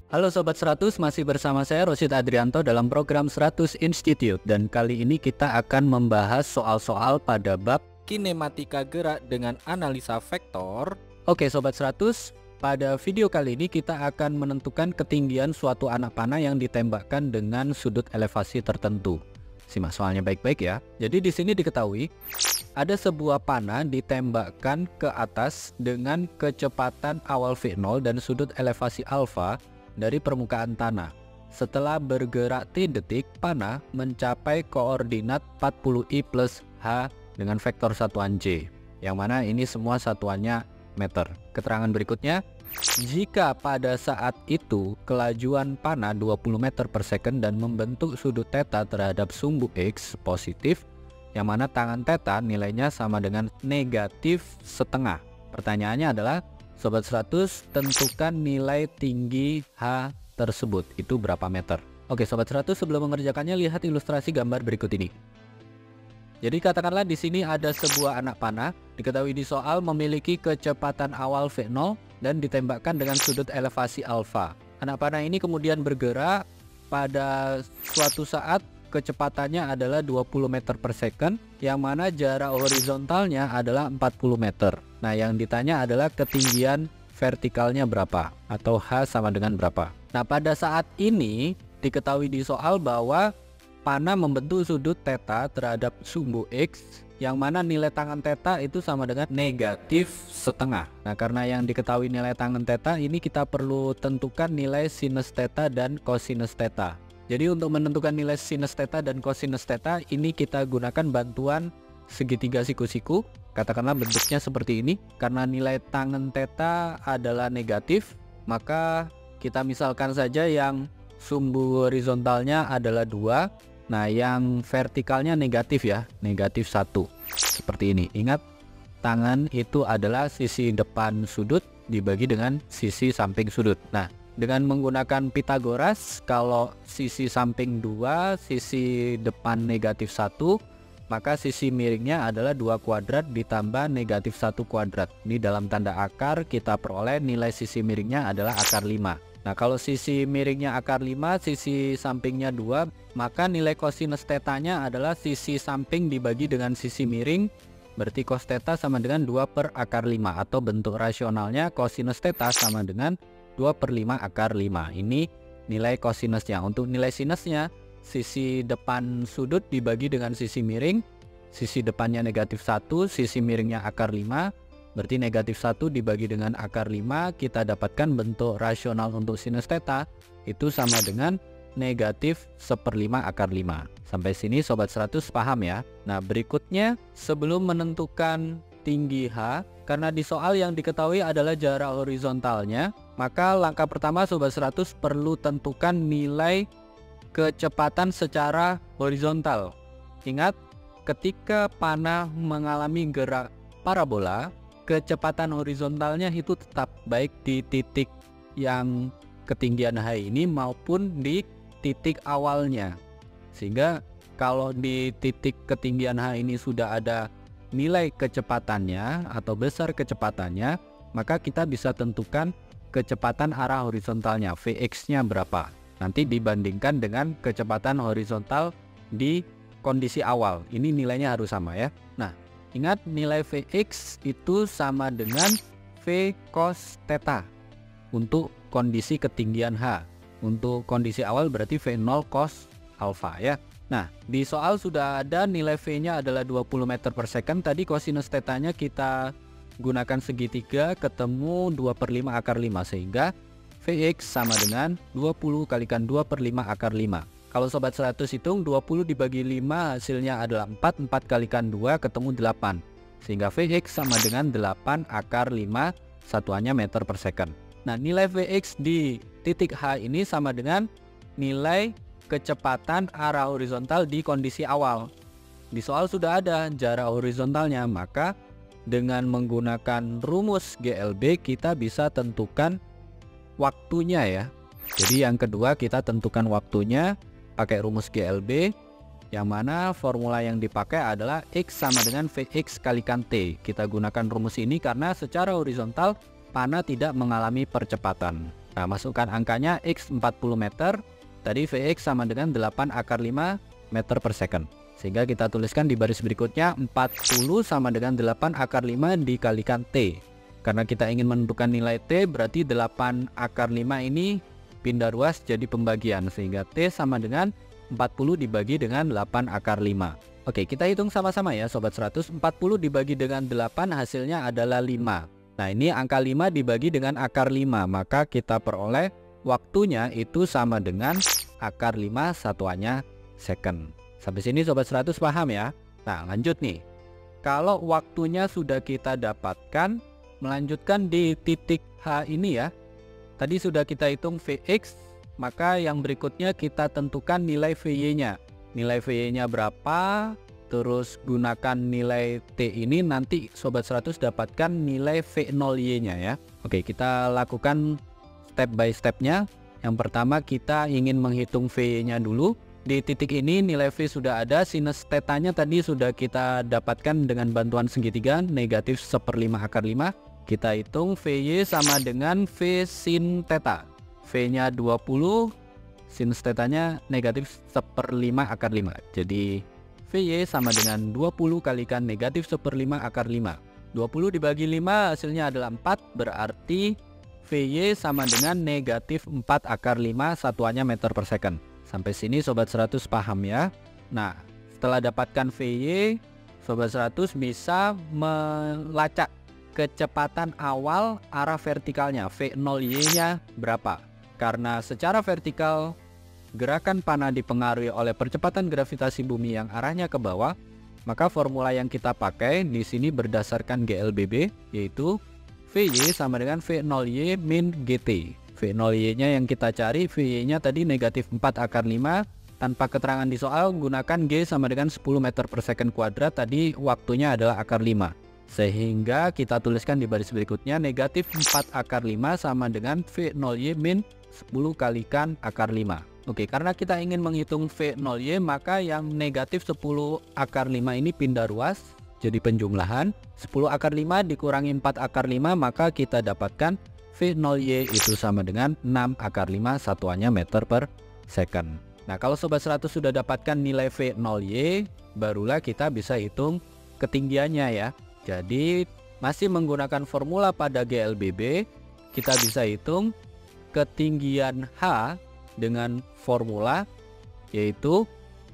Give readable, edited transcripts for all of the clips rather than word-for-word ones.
Halo Sobat 100, masih bersama saya Rosid Adrianto dalam program 100 Institute. Dan kali ini kita akan membahas soal-soal pada bab kinematika gerak dengan analisa vektor. Oke Sobat 100, pada video kali ini kita akan menentukan ketinggian suatu anak panah yang ditembakkan dengan sudut elevasi tertentu. Simak soalnya baik-baik ya. Jadi di sini diketahui ada sebuah panah ditembakkan ke atas dengan kecepatan awal V0 dan sudut elevasi alfa dari permukaan tanah. Setelah bergerak T detik, panah mencapai koordinat 40i plus H dengan vektor satuan J, yang mana ini semua satuannya meter. Keterangan berikutnya, jika pada saat itu kelajuan panah 20 meter per second dan membentuk sudut theta terhadap sumbu X positif, yang mana tangan theta nilainya sama dengan negatif setengah. Pertanyaannya adalah, Sobat 100, tentukan nilai tinggi H tersebut, itu berapa meter? Oke Sobat 100, sebelum mengerjakannya lihat ilustrasi gambar berikut ini. Jadi katakanlah di sini ada sebuah anak panah, diketahui di soal memiliki kecepatan awal V0 dan ditembakkan dengan sudut elevasi alfa. Anak panah ini kemudian bergerak pada suatu saat kecepatannya adalah 20 meter per second, yang mana jarak horizontalnya adalah 40 meter. Nah, yang ditanya adalah ketinggian vertikalnya berapa, atau H sama dengan berapa. Nah, pada saat ini diketahui di soal bahwa panah membentuk sudut theta terhadap sumbu X, yang mana nilai tangan theta itu sama dengan negatif setengah. Nah, karena yang diketahui nilai tangan theta ini, kita perlu tentukan nilai sinus theta dan cosinus theta. Jadi untuk menentukan nilai sinus theta dan cosinus theta ini kita gunakan bantuan segitiga siku-siku. Katakanlah bentuknya seperti ini. Karena nilai tangen theta adalah negatif, maka kita misalkan saja yang sumbu horizontalnya adalah 2. Nah, yang vertikalnya negatif ya, negatif 1. Seperti ini. Ingat, tangan itu adalah sisi depan sudut dibagi dengan sisi samping sudut. Nah, dengan menggunakan Pitagoras, kalau sisi samping 2, sisi depan negatif 1, maka sisi miringnya adalah 2 kuadrat ditambah negatif 1 kuadrat. Ini dalam tanda akar kita peroleh nilai sisi miringnya adalah akar 5. Nah, kalau sisi miringnya akar 5, sisi sampingnya 2, maka nilai cosinus tetanya adalah sisi samping dibagi dengan sisi miring, berarti cos theta sama dengan 2 per akar 5, atau bentuk rasionalnya cosinus theta sama dengan 2 per 5 akar 5. Ini nilai cosinusnya. Untuk nilai sinusnya, sisi depan sudut dibagi dengan sisi miring. Sisi depannya negatif 1, sisi miringnya akar 5. Berarti negatif 1 dibagi dengan akar 5. Kita dapatkan bentuk rasional untuk sinus theta itu sama dengan negatif 1/5 akar 5. Sampai sini Sobat 100 paham ya? Nah, berikutnya sebelum menentukan tinggi H, karena di soal yang diketahui adalah jarak horizontalnya, maka langkah pertama Sobat 100 perlu tentukan nilai kecepatan secara horizontal. Ingat, ketika panah mengalami gerak parabola, kecepatan horizontalnya itu tetap baik di titik yang ketinggian H ini maupun di titik awalnya. Sehingga kalau di titik ketinggian H ini sudah ada nilai kecepatannya atau besar kecepatannya, maka kita bisa tentukan kecepatan arah horizontalnya, Vx-nya berapa. Nanti dibandingkan dengan kecepatan horizontal di kondisi awal. Ini nilainya harus sama ya. Nah, ingat nilai Vx itu sama dengan V cos theta untuk kondisi ketinggian H. Untuk kondisi awal berarti V0 cos alfa ya. Nah, di soal sudah ada nilai V-nya adalah 20 meter per second. Tadi cosinus tetanya kita gunakan segitiga, ketemu 2 per 5 akar 5, sehingga Vx sama dengan 20 kalikan 2 per 5 akar 5. Kalau Sobat 100 hitung, 20 dibagi 5 hasilnya adalah 4, 4 kalikan 2 ketemu 8, sehingga Vx sama dengan 8 akar 5, satuannya meter per second. Nah, nilai Vx di titik H ini sama dengan nilai kecepatan arah horizontal di kondisi awal. Di soal sudah ada jarak horizontalnya, maka dengan menggunakan rumus GLB kita bisa tentukan waktunya ya. Jadi yang kedua kita tentukan waktunya pakai rumus GLB, yang mana formula yang dipakai adalah X sama dengan Vx kalikan T. Kita gunakan rumus ini karena secara horizontal panah tidak mengalami percepatan. Nah, masukkan angkanya X 40 meter, tadi Vx sama dengan 8 akar 5 meter per second. Sehingga kita tuliskan di baris berikutnya 40 sama dengan 8 akar 5 dikalikan T. Karena kita ingin menentukan nilai T, berarti 8 akar 5 ini pindah ruas jadi pembagian. Sehingga T sama dengan 40 dibagi dengan 8 akar 5. Oke, kita hitung sama-sama ya Sobat 100. 40 dibagi dengan 8 hasilnya adalah 5. Nah, ini angka 5 dibagi dengan akar 5, maka kita peroleh waktunya itu sama dengan akar 5 satuannya second. Sampai sini Sobat 100 paham ya? Nah, lanjut nih. Kalau waktunya sudah kita dapatkan, melanjutkan di titik H ini ya. Tadi sudah kita hitung Vx, maka yang berikutnya kita tentukan nilai Vy-nya. Nilai Vy-nya berapa? Terus gunakan nilai T ini, nanti Sobat 100 dapatkan nilai V0Y-nya ya. Oke, kita lakukan step by stepnya. Yang pertama kita ingin menghitung V-nya dulu. Di titik ini nilai V sudah ada, sinus tetanya tadi sudah kita dapatkan dengan bantuan segitiga negatif 1/5 akar 5. Kita hitung Vy sama dengan V sin theta. V-nya 20, sinus tetanya negatif 1/5 akar 5. Jadi Vy sama dengan 20 kalikan negatif 1/5 akar 5. 20 dibagi 5 hasilnya adalah 4, berarti Vy sama dengan negatif 4 akar 5 satuannya meter per second. Sampai sini Sobat 100 paham ya? Nah, setelah dapatkan Vy, Sobat 100 bisa melacak kecepatan awal arah vertikalnya, V0Y-nya berapa. Karena secara vertikal gerakan panah dipengaruhi oleh percepatan gravitasi bumi yang arahnya ke bawah, maka formula yang kita pakai di sini berdasarkan GLBB, yaitu Vy sama dengan V0Y min GT. V0Y-nya yang kita cari, Vy-nya tadi negatif 4 akar 5, tanpa keterangan di soal, gunakan G sama dengan 10 meter per second kuadrat, tadi waktunya adalah akar 5. Sehingga kita tuliskan di baris berikutnya, negatif 4 akar 5 sama dengan V0Y min 10 kalikan akar 5. Oke, karena kita ingin menghitung V0Y, maka yang negatif 10 akar 5 ini pindah ruas jadi penjumlahan. 10 akar 5 dikurangi 4 akar 5, maka kita dapatkan V0Y itu sama dengan 6 akar 5 satuannya meter per second. Nah, kalau Sobat 100 sudah dapatkan nilai V0Y, barulah kita bisa hitung ketinggiannya ya. Jadi masih menggunakan formula pada GLBB, kita bisa hitung ketinggian H dengan formula yaitu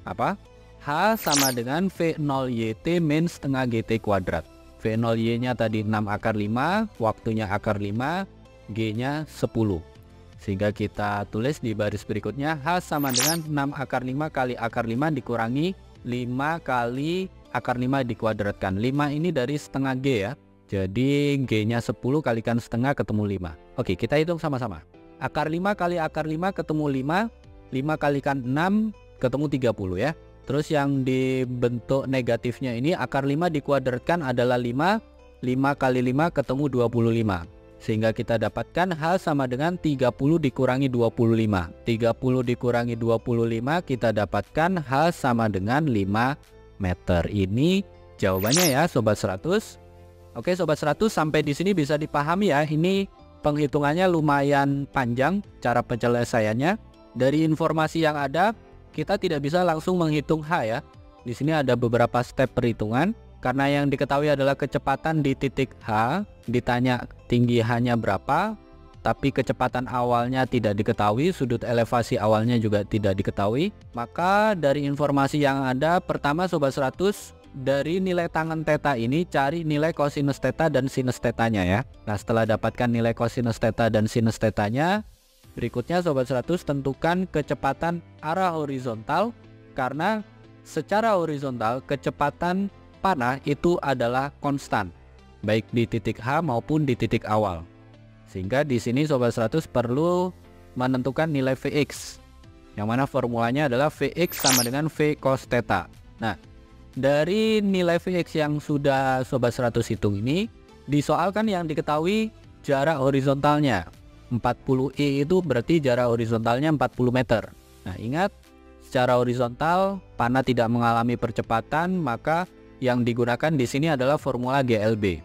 apa? H sama dengan V0YT min setengah GT kuadrat. V0Y-nya tadi 6 akar 5, waktunya akar 5, G-nya 10. Sehingga kita tulis di baris berikutnya, H sama dengan 6 akar 5 kali akar 5 dikurangi 5 kali akar 5 dikuadratkan. 5 ini dari setengah G ya. Jadi G-nya 10 kalikan setengah ketemu 5. Oke, kita hitung sama-sama. Akar 5 kali akar 5 ketemu 5, 5 kalikan 6 ketemu 30 ya. Terus yang dibentuk negatifnya ini, akar 5 dikuadratkan adalah 5, 5 kali 5 ketemu 25. Sehingga kita dapatkan H sama dengan 30 dikurangi 25. 30 dikurangi 25 kita dapatkan H sama dengan 5 meter. Ini jawabannya ya Sobat 100. Oke Sobat 100, sampai di sini bisa dipahami ya. Ini penghitungannya lumayan panjang cara penyelesaiannya. Dari informasi yang ada, kita tidak bisa langsung menghitung H ya. Di sini ada beberapa step perhitungan. Karena yang diketahui adalah kecepatan di titik H, ditanya tinggi H-nya berapa, tapi kecepatan awalnya tidak diketahui, sudut elevasi awalnya juga tidak diketahui. Maka dari informasi yang ada, pertama Sobat 100, dari nilai tangan theta ini cari nilai kosinus theta dan sinus tetanya ya. Nah, setelah dapatkan nilai kosinus theta dan sinus tetanya, berikutnya Sobat 100 tentukan kecepatan arah horizontal, karena secara horizontal kecepatan panah itu adalah konstan, baik di titik H maupun di titik awal. Sehingga di sini Sobat 100 perlu menentukan nilai Vx, yang mana formulanya adalah Vx sama dengan V cos theta. Nah, dari nilai Vx yang sudah Sobat 100 hitung ini, disoalkan yang diketahui jarak horizontalnya 40E, itu berarti jarak horizontalnya 40 meter. Nah, ingat, secara horizontal panah tidak mengalami percepatan, maka yang digunakan di sini adalah formula GLB.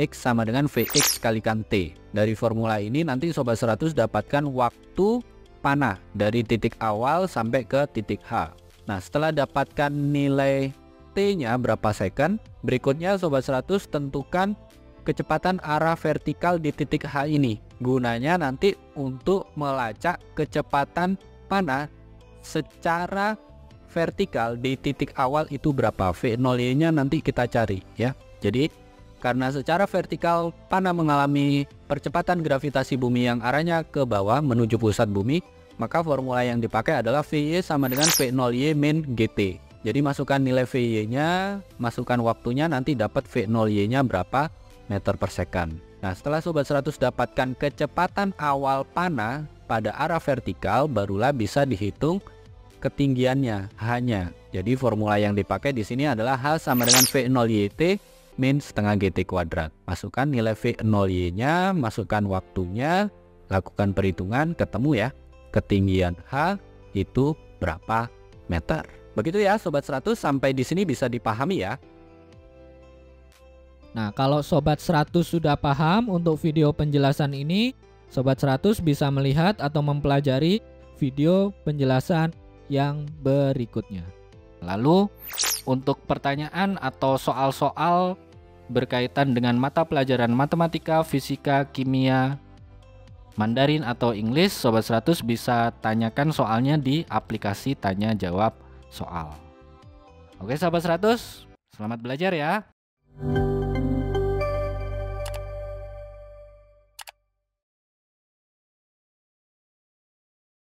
X sama dengan Vx kalikan T. Dari formula ini nanti Sobat 100 dapatkan waktu panah dari titik awal sampai ke titik H. Nah, setelah dapatkan nilai T-nya berapa second, berikutnya Sobat 100 tentukan kecepatan arah vertikal di titik H ini. Gunanya nanti untuk melacak kecepatan panah secara vertikal di titik awal itu berapa. V0Y-nya nanti kita cari ya. Jadi karena secara vertikal panah mengalami percepatan gravitasi bumi yang arahnya ke bawah menuju pusat bumi, maka formula yang dipakai adalah Vy sama dengan V0Y min GT. Jadi masukkan nilai Vy-nya, masukkan waktunya, nanti dapat V0Y-nya berapa meter per second. Nah, setelah Sobat 100 dapatkan kecepatan awal panah pada arah vertikal, barulah bisa dihitung ketinggiannya hanya. Jadi formula yang dipakai di sini adalah H sama dengan V0YT min setengah GT kuadrat. Masukkan nilai V0Y-nya, masukkan waktunya, lakukan perhitungan, ketemu ya ketinggian H itu berapa meter. Begitu ya Sobat 100, sampai di sini bisa dipahami ya. Nah, kalau Sobat 100 sudah paham untuk video penjelasan ini, Sobat 100 bisa melihat atau mempelajari video penjelasan yang berikutnya. Lalu untuk pertanyaan atau soal-soal berkaitan dengan mata pelajaran matematika, fisika, kimia, Mandarin atau English, Sobat 100 bisa tanyakan soalnya di aplikasi tanya jawab soal. Oke Sobat 100, selamat belajar ya.